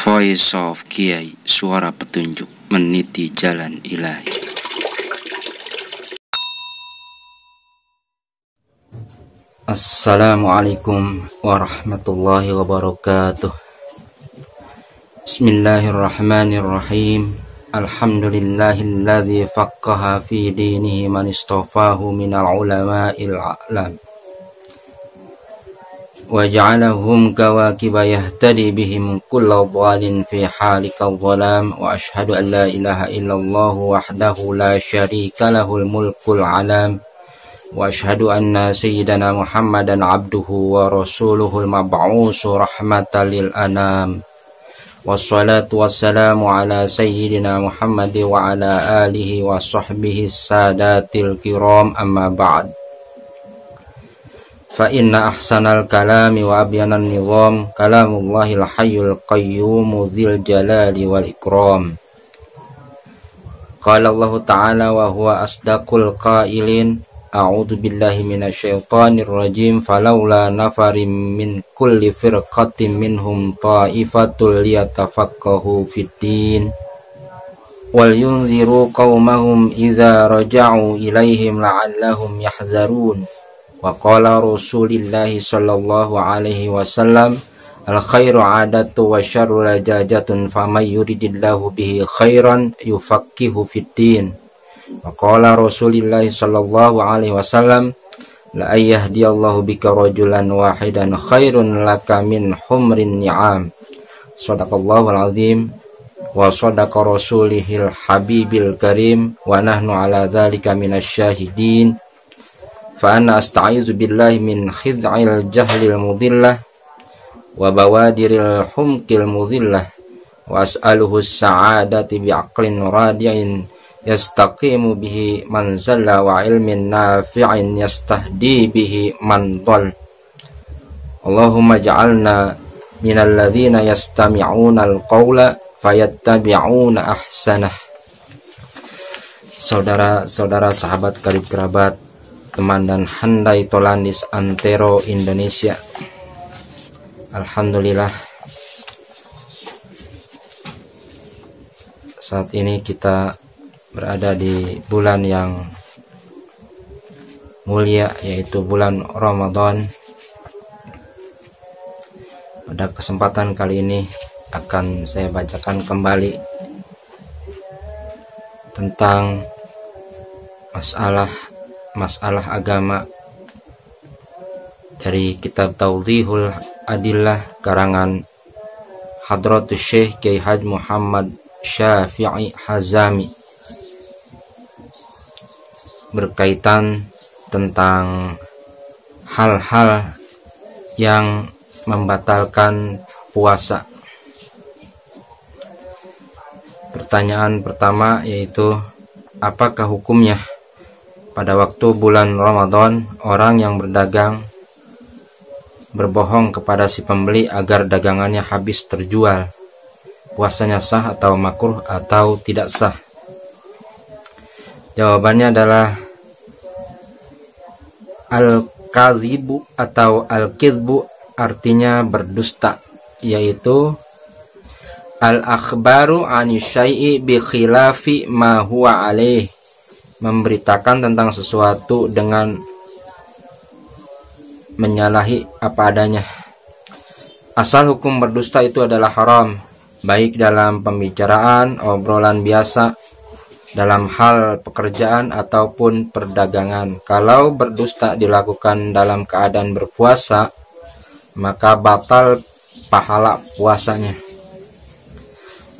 Voice of Kiai, suara petunjuk meniti jalan ilahi. Assalamualaikum warahmatullahi wabarakatuh. Bismillahirrahmanirrahim. Alhamdulillahilladzi faqqaha fi dinihi man istafahu minal ulama'il a'lam wa ja'alahum kawakiba yahtadi bihim kullu dhalin fi halikal dhalam wa ashhadu an la ilaha illallah wahdahu la syarika lahul mulkul alam wa ashhadu anna sayyidana Muhammadan abduhu wa rasuluhul mab'usu rahmatan lil anam. Wassalatu wassalamu ala sayyidina Muhammad wa ala alihi wa sahbihi sadatil kiram, amma ba'd. Fa inna ahsanal kalami wa abyanan nizam kalamullahil hayyul qayyum dzil jalali wal ikram. Qala Allah ta'ala wa huwa asdaqul qailin. A'udzu billahi minasyaitonir rajim. Falaula nafarim min kulli firqatin minhum ta'ifatul liyatafaqahu fid-din wal yunziru qaumahum idza raja'u ilaihim la'allahum yahzarun. Wa qala Rasulillahi sallallahu alaihi wasallam, al khairu 'adatu wa syarru lajajatun faman yuridillahu bihi khairan yufaqihu fid-din. Wa qala Rasulillahi sallallahu alaihi wasallam, la ayyahdiyallahu bika rajulan wahidan khairun laka min humrin ni'am. Shadaqallahul azim wa shadaqa rasulihil habibil karim wa nahnu ala dzalika minasyahidin. Fa ana asta'izu billahi min khid'il jahlil mudillah wa bawadiril humkil mudillah wa as'aluhu as-sa'adati bi'aqlin radi'in yastaqimu bihi man zalla wa ilmin nafi'in yastahdi bihi man dhal. Allahumma ja'alna minal ladzina yastami'una al-qawla fayattabi'una ahsanah. Saudara-saudara, sahabat karib kerabat, teman dan handai tolandis antero Indonesia, alhamdulillah saat ini kita berada di bulan yang mulia, yaitu bulan Ramadan. Pada kesempatan kali ini akan saya bacakan kembali tentang masalah agama dari kitab Tawdihul Adillah karangan Hadratus Syekh Kiai Haji Muhammad Syafi'i Hazami, berkaitan tentang hal-hal yang membatalkan puasa. Pertanyaan pertama yaitu, apakah hukumnya pada waktu bulan Ramadan orang yang berdagang berbohong kepada si pembeli agar dagangannya habis terjual? Puasanya sah atau makruh atau tidak sah? Jawabannya adalah al-kadhibu atau al-kidhbu artinya berdusta, yaitu al-akhbaru ani syai'i bi khilafi ma huwa alaih, memberitakan tentang sesuatu dengan menyalahi apa adanya. Asal hukum berdusta itu adalah haram, baik dalam pembicaraan, obrolan biasa, dalam hal pekerjaan ataupun perdagangan. Kalau berdusta dilakukan dalam keadaan berpuasa, maka batal pahala puasanya.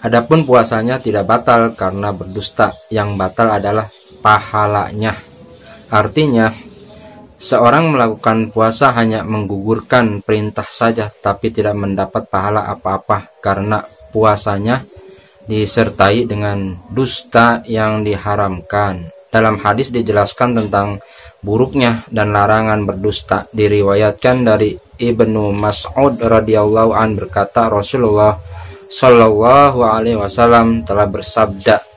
Adapun puasanya tidak batal karena berdusta, yang batal adalah pahalanya. Artinya, seorang melakukan puasa hanya menggugurkan perintah saja, tapi tidak mendapat pahala apa-apa karena puasanya disertai dengan dusta yang diharamkan. Dalam hadis dijelaskan tentang buruknya dan larangan berdusta. Diriwayatkan dari Ibnu Mas'ud radhiyallahu an berkata, Rasulullah sallallahu alaihi wasallam telah bersabda,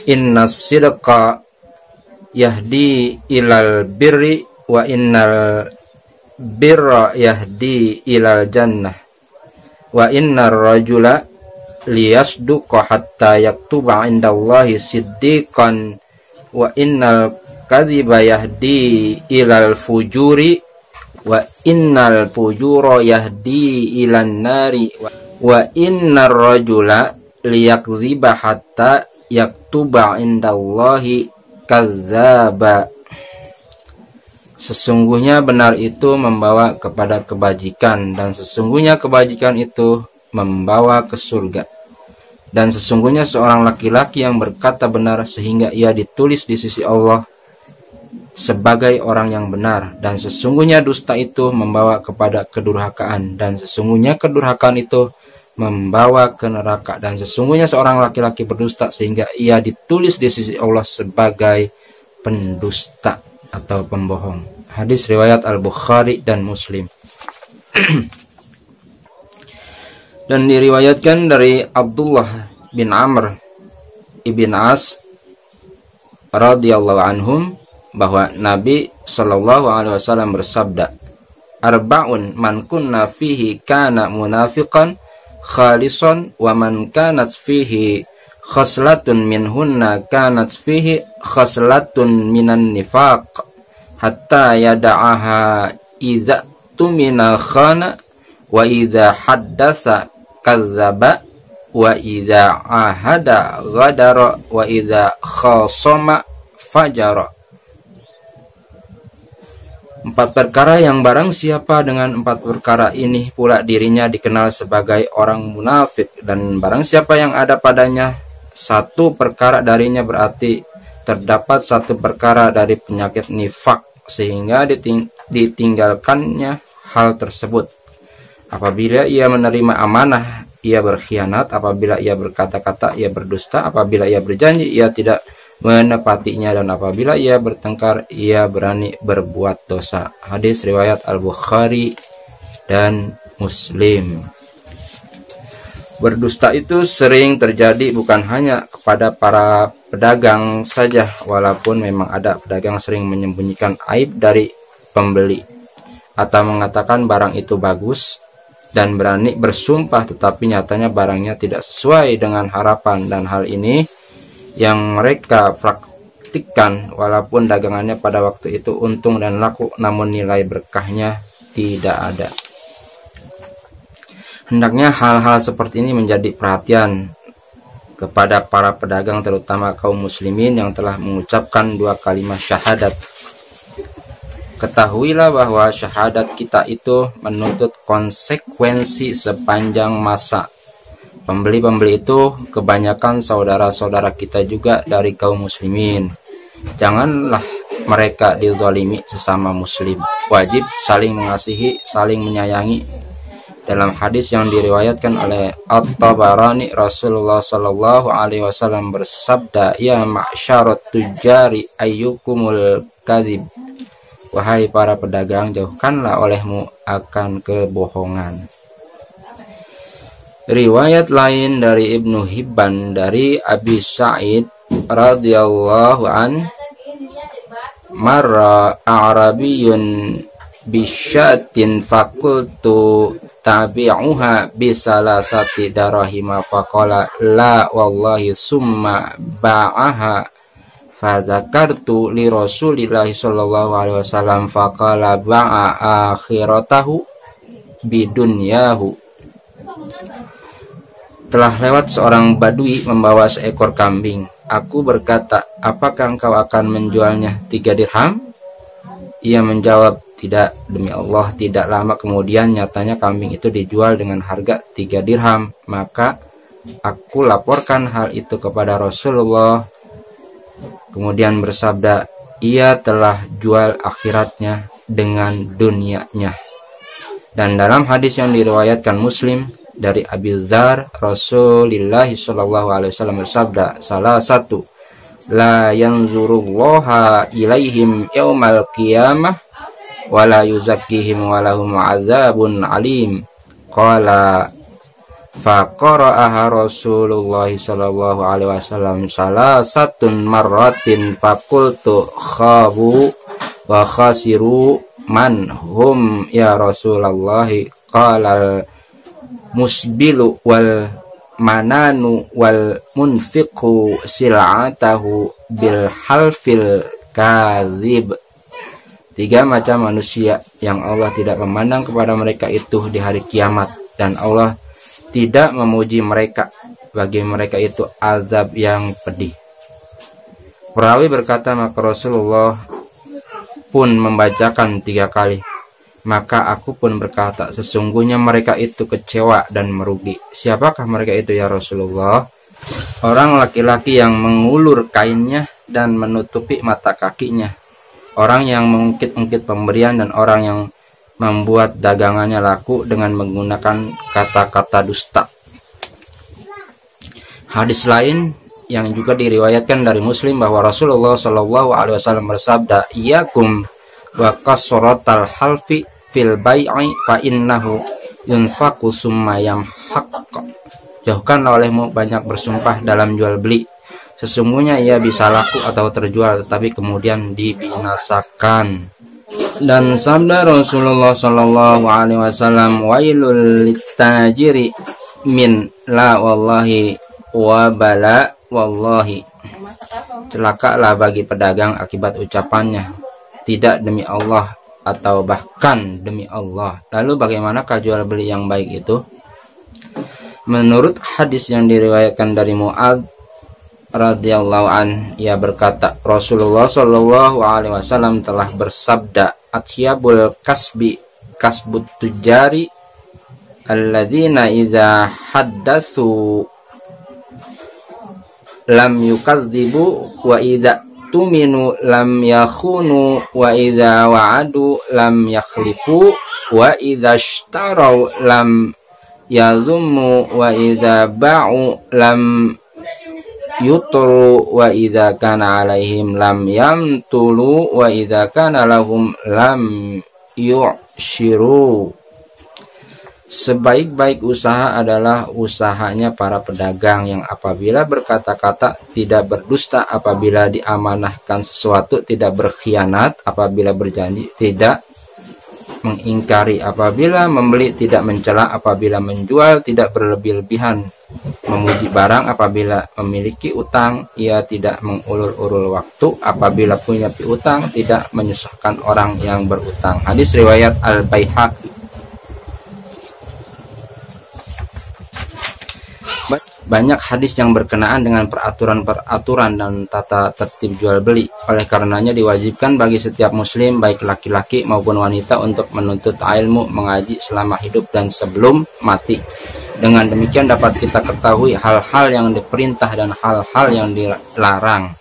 Innas sidqa yahdi ilal birri wa innal birra yahdi ilal jannah wa innar rajula liyasduqa hatta yaktuba indallahi siddiqan wa innal kadhiba yahdi ilal fujuri wa innal fujura yahdi ilan nari wa innar rajula liyakdziba hatta yaktuba indallahi kadzdzaba. Sesungguhnya benar itu membawa kepada kebajikan, dan sesungguhnya kebajikan itu membawa ke surga. Dan sesungguhnya seorang laki-laki yang berkata benar sehingga ia ditulis di sisi Allah sebagai orang yang benar, dan sesungguhnya dusta itu membawa kepada kedurhakaan, dan sesungguhnya kedurhakaan itu membawa ke neraka, dan sesungguhnya seorang laki-laki berdusta sehingga ia ditulis di sisi Allah sebagai pendusta atau pembohong. Hadis riwayat Al-Bukhari dan Muslim. Dan diriwayatkan dari Abdullah bin Amr ibn As radhiyallahu anhum bahwa Nabi Shallallahu alaihi wasallam bersabda, "Arba'un man kunna fihi kana munafiqan khalisan wa man kanat fihi khaslatun minhunna kanat fihi khaslatun minan nifaq hatta yada'aha idza tumina khana wa idza haddasa kadzdzaba wa idza ahada ghadara wa idza khasama fajara." 4 perkara yang barang siapa dengan 4 perkara ini pula dirinya dikenal sebagai orang munafik, dan barang siapa yang ada padanya 1 perkara darinya berarti terdapat 1 perkara dari penyakit nifak sehingga ditinggalkannya hal tersebut. Apabila ia menerima amanah, ia berkhianat. Apabila ia berkata-kata, ia berdusta. Apabila ia berjanji, ia tidak menepatinya. Dan apabila ia bertengkar, ia berani berbuat dosa. Hadis riwayat Al-Bukhari dan Muslim. Berdusta itu sering terjadi bukan hanya kepada para pedagang saja, walaupun memang ada pedagang sering menyembunyikan aib dari pembeli atau mengatakan barang itu bagus dan berani bersumpah, tetapi nyatanya barangnya tidak sesuai dengan harapan, dan hal ini yang mereka praktikkan walaupun dagangannya pada waktu itu untung dan laku, namun nilai berkahnya tidak ada. Hendaknya hal-hal seperti ini menjadi perhatian kepada para pedagang, terutama kaum muslimin yang telah mengucapkan 2 kalimat syahadat. Ketahuilah bahwa syahadat kita itu menuntut konsekuensi sepanjang masa. Pembeli-pembeli itu kebanyakan saudara-saudara kita juga dari kaum muslimin. Janganlah mereka dizalimi sesama muslim. Wajib saling mengasihi, saling menyayangi. Dalam hadis yang diriwayatkan oleh At-Tabarani, Rasulullah Shallallahu alaihi wasallam bersabda, "Ya ma'syarat tujari ayyukumul kadzib." Wahai para pedagang, jauhkanlah olehmu akan kebohongan. Riwayat lain dari Ibnu Hibban dari Abi Sa'id radhiyallahu an, marra a'rabiyyun bisyatin fakultu tabi'uha bisalasati darahima faqala la wallahi summa ba'aha fadzakartu li Rasulillahi sallallahu alaihi wasallam faqala ba'a akhiratahu bidunyahu. Telah lewat seorang badui membawa seekor kambing. Aku berkata, apakah engkau akan menjualnya 3 dirham? Ia menjawab, tidak, demi Allah tidak. Lama kemudian nyatanya kambing itu dijual dengan harga 3 dirham. Maka aku laporkan hal itu kepada Rasulullah. Kemudian bersabda, ia telah jual akhiratnya dengan dunianya. Dan dalam hadis yang diriwayatkan Muslim dari Abi Dzar, Rasulullah sallallahu alaihi wasallam bersabda, salah satu la yanzurullaha ilaihim yaumal qiyamah wala yuzakkihim walahum adzabun alim. Qala faqara'aha Rasulullah sallallahu alaihi wasallam salasatun marratin faqultu khabu wa khasiru man hum ya Rasulullah. Qala musbilu wal mananu wal munfiqu sil'atahu bil halfil kadzib. 3 macam manusia yang Allah tidak memandang kepada mereka itu di hari kiamat, dan Allah tidak memuji mereka. Bagi mereka itu azab yang pedih. Perawi berkata, maka Rasulullah pun membacakan 3 kali. Maka aku pun berkata, sesungguhnya mereka itu kecewa dan merugi. Siapakah mereka itu ya Rasulullah? Orang laki-laki yang mengulur kainnya dan menutupi mata kakinya, orang yang mengungkit-ungkit pemberian, dan orang yang membuat dagangannya laku dengan menggunakan kata-kata dusta. Hadis lain yang juga diriwayatkan dari Muslim bahwa Rasulullah Shallallahu Alaihi Wasallam bersabda, "Iyakum wa kasratal halfi fil bai'i fa innahu yunfaqu summa yamhaq." Jauhkanlah olehmu banyak bersumpah dalam jual beli. Sesungguhnya ia bisa laku atau terjual, tetapi kemudian dibinasakan. Dan sabda Rasulullah Shallallahu Alaihi Wasallam, "Wailul litajiri min la wallahi wa bala wallahi." Celakalah bagi pedagang akibat ucapannya, tidak demi Allah atau bahkan demi Allah. Lalu bagaimanakah jual beli yang baik itu? Menurut hadis yang diriwayatkan dari Mu'adz radhiyallahu an, ia berkata, Rasulullah Shallallahu Alaihi Wasallam telah bersabda, "Atyabul kasbi kasbut tujari alladzina idza haddatsu lam yukadzibu wa idza tuminu lam yakhunu wa idza wa'adu lam yakhlifu wa idza ishtarau lam yazummu wa idza ba'u lam yutru wa idza kana alaihim lam yamtulu wa idza kana lahum lam yu'shiru." Sebaik-baik usaha adalah usahanya para pedagang yang apabila berkata-kata tidak berdusta, apabila diamanahkan sesuatu tidak berkhianat, apabila berjanji tidak mengingkari, apabila membeli tidak mencela, apabila menjual tidak berlebih-lebihan, memuji barang, apabila memiliki utang ia tidak mengulur-ulur waktu, apabila punya piutang tidak menyusahkan orang yang berutang. Hadis riwayat Al-Baihaqi. Banyak hadis yang berkenaan dengan peraturan-peraturan dan tata tertib jual beli. Oleh karenanya diwajibkan bagi setiap muslim, baik laki-laki maupun wanita, untuk menuntut ilmu, mengaji selama hidup dan sebelum mati. Dengan demikian dapat kita ketahui hal-hal yang diperintah dan hal-hal yang dilarang.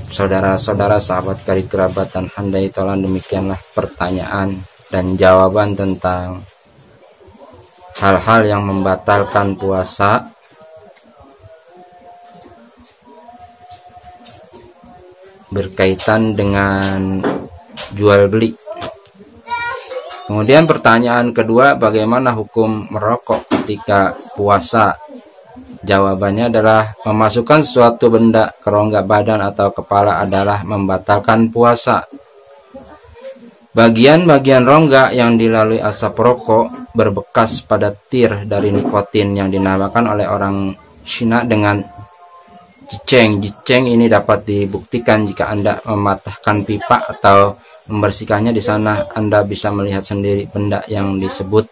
Saudara-saudara, sahabat karib kerabat dan handai tolan, demikianlah pertanyaan dan jawaban tentang hal-hal yang membatalkan puasa berkaitan dengan jual beli. Kemudian pertanyaan kedua, bagaimana hukum merokok ketika puasa? Jawabannya adalah memasukkan suatu benda ke rongga badan atau kepala adalah membatalkan puasa. Bagian-bagian rongga yang dilalui asap rokok berbekas pada tir dari nikotin yang dinamakan oleh orang Cina dengan jiceng. Jiceng ini dapat dibuktikan jika Anda mematahkan pipa atau membersihkannya. Di sana Anda bisa melihat sendiri benda yang disebut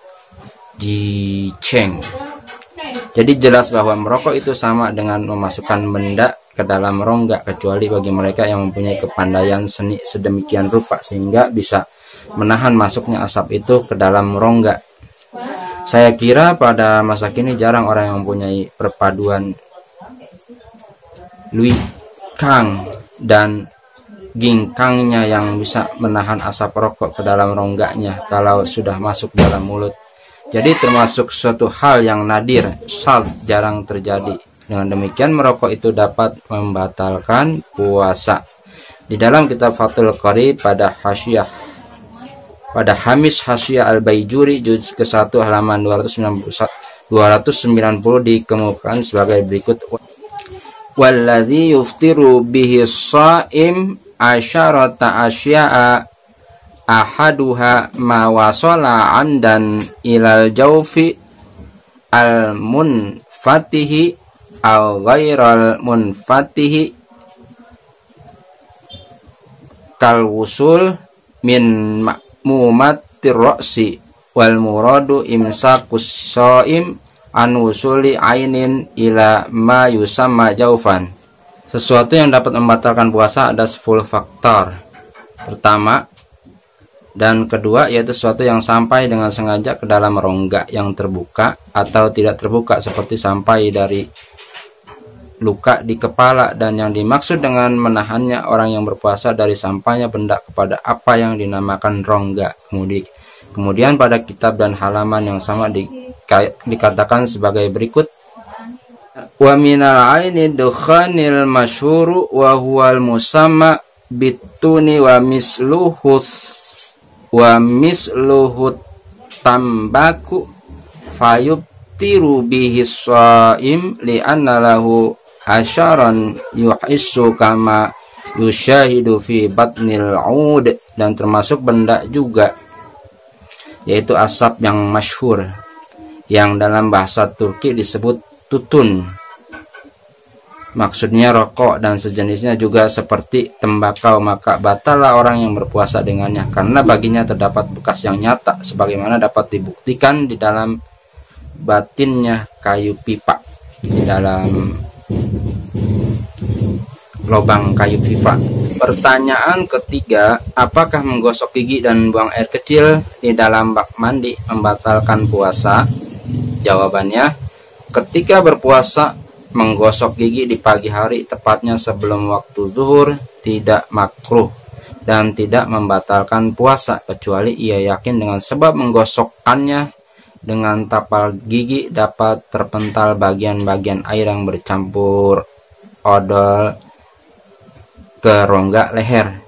jiceng. Jadi jelas bahwa merokok itu sama dengan memasukkan benda ke dalam rongga, kecuali bagi mereka yang mempunyai kepandaian seni sedemikian rupa sehingga bisa menahan masuknya asap itu ke dalam rongga. Saya kira pada masa kini jarang orang yang mempunyai perpaduan Lui Kang dan ginkangnya yang bisa menahan asap rokok ke dalam rongganya kalau sudah masuk dalam mulut. Jadi termasuk suatu hal yang nadir, jarang terjadi. Dengan demikian merokok itu dapat membatalkan puasa. Di dalam kitab Fathul Qari pada Hamis Hasyiah Al-Baijuri juz ke-1 halaman 290 dikemukakan sebagai berikut. Walladzi yuftiru bihi shaim asyarata asya'a ahaduha ma wasala andan ilal jawfi al munfatihi al ghairal munfatihi kal wusul min ma'mumatir ra'si wal muradu imsakus shaim an wusuli ainin ila ma yusamma jaufan. Sesuatu yang dapat membatalkan puasa ada 10 faktor. Pertama dan kedua yaitu sesuatu yang sampai dengan sengaja ke dalam rongga yang terbuka atau tidak terbuka, seperti sampai dari luka di kepala, dan yang dimaksud dengan menahannya orang yang berpuasa dari sampainya benda kepada apa yang dinamakan rongga. Kemudian pada kitab dan halaman yang sama dikatakan sebagai berikut: wa minal aini dukhanil masyhuru wa huwal musamma bituni wa misluhu tambaku fayubtiru bihi shaim li'anna lahu asyaran yuhissu kama yushahidu fi batnil ud. Dan termasuk benda juga yaitu asap yang masyhur yang dalam bahasa Turki disebut tutun, maksudnya rokok dan sejenisnya juga seperti tembakau, maka batallah orang yang berpuasa dengannya karena baginya terdapat bekas yang nyata sebagaimana dapat dibuktikan di dalam batinnya kayu pipa, di dalam lubang kayu pipa. Pertanyaan ketiga, apakah menggosok gigi dan buang air kecil di dalam bak mandi membatalkan puasa? Jawabannya, ketika berpuasa menggosok gigi di pagi hari tepatnya sebelum waktu zuhur tidak makruh dan tidak membatalkan puasa, kecuali ia yakin dengan sebab menggosokkannya dengan tapal gigi dapat terpental bagian-bagian air yang bercampur odol ke rongga leher,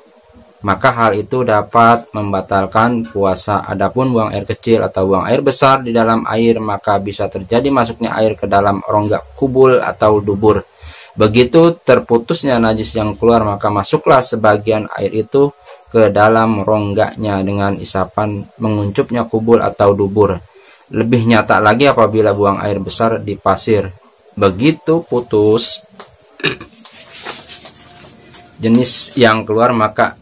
maka hal itu dapat membatalkan puasa. Adapun buang air kecil atau buang air besar di dalam air, maka bisa terjadi masuknya air ke dalam rongga kubul atau dubur. Begitu terputusnya najis yang keluar, maka masuklah sebagian air itu ke dalam rongganya dengan isapan menguncupnya kubul atau dubur. Lebih nyata lagi apabila buang air besar di pasir. Begitu putus jenis yang keluar, maka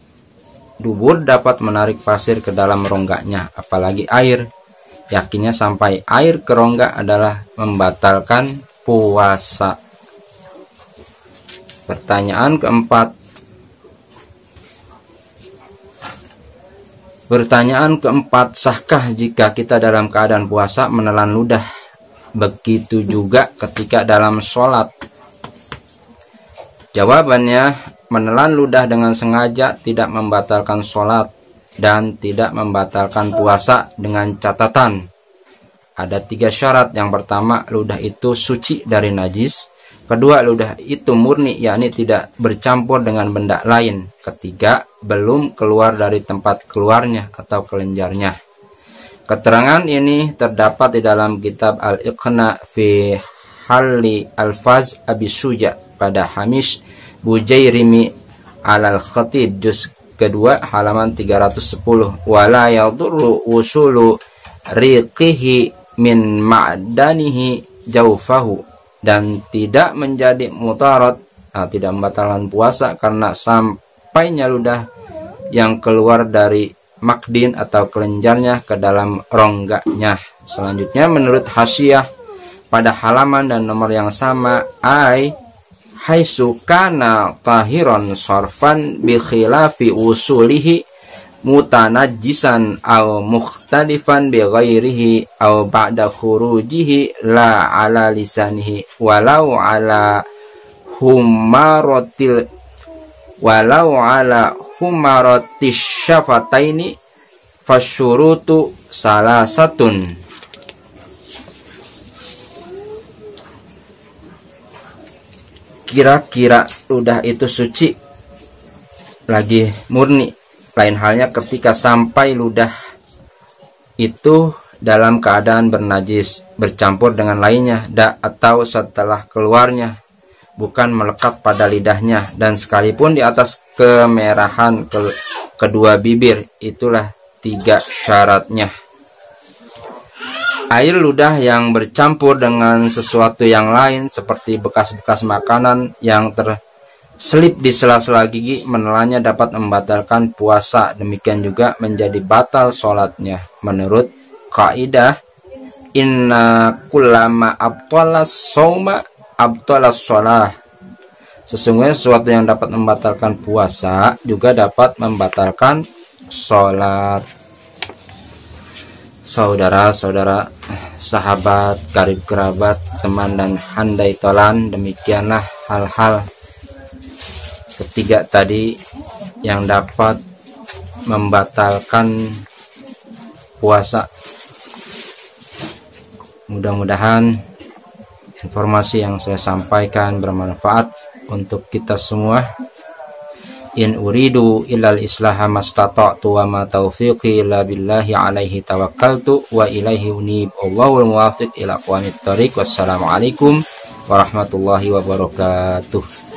dubur dapat menarik pasir ke dalam rongganya, apalagi air. Yakinnya sampai air ke rongga adalah membatalkan puasa. Pertanyaan keempat, sahkah jika kita dalam keadaan puasa menelan ludah? Begitu juga ketika dalam sholat. Jawabannya, menelan ludah dengan sengaja tidak membatalkan sholat dan tidak membatalkan puasa dengan catatan ada 3 syarat. Yang pertama, ludah itu suci dari najis. Kedua, ludah itu murni, yakni tidak bercampur dengan benda lain. Ketiga, belum keluar dari tempat keluarnya atau kelenjarnya. Keterangan ini terdapat di dalam kitab Al-Iqna fi Halli Al-Faz Abi Suja pada Hamish Bujairimi al-Khatib juz kedua halaman 310. Wala yadurru usulu riqihi min ma'danihi jaufahu, dan tidak menjadi mutarat, tidak membatalkan puasa karena sampainya ludah yang keluar dari makdin atau kelenjarnya ke dalam rongganya. Selanjutnya menurut Hasyiah pada halaman dan nomor yang sama, haitsu kana tahiron sarfan bi khilafi usulihi mutanajjisan aw mukhtalifan bi ghairihi aw ba'da khurujihi la ala lisanihi walau ala humaratis syafataini fasyurutu salasatun. Kira-kira ludah itu suci lagi murni. Lain halnya ketika sampai ludah itu dalam keadaan bernajis bercampur dengan lainnya atau setelah keluarnya, bukan melekat pada lidahnya, dan sekalipun di atas kemerahan kedua bibir, itulah 3 syaratnya. Air ludah yang bercampur dengan sesuatu yang lain seperti bekas-bekas makanan yang terselip di sela-sela gigi menelannya dapat membatalkan puasa. Demikian juga menjadi batal sholatnya. Menurut kaidah inna kullama abtalas shauma abtalas shalah. Sesungguhnya sesuatu yang dapat membatalkan puasa juga dapat membatalkan sholat. Saudara-saudara, sahabat, karib kerabat, teman dan handai tolan, demikianlah hal-hal ketiga tadi yang dapat membatalkan puasa. Mudah-mudahan informasi yang saya sampaikan bermanfaat untuk kita semua. In uridu illal islaha mastata'tu wa ma taufiqi illa billahi alaihi tawakkaltu wa ilaihi unib. Allahul muwafiq ila aqwamit thoriq. Wassalamualaikum warahmatullahi wabarakatuh.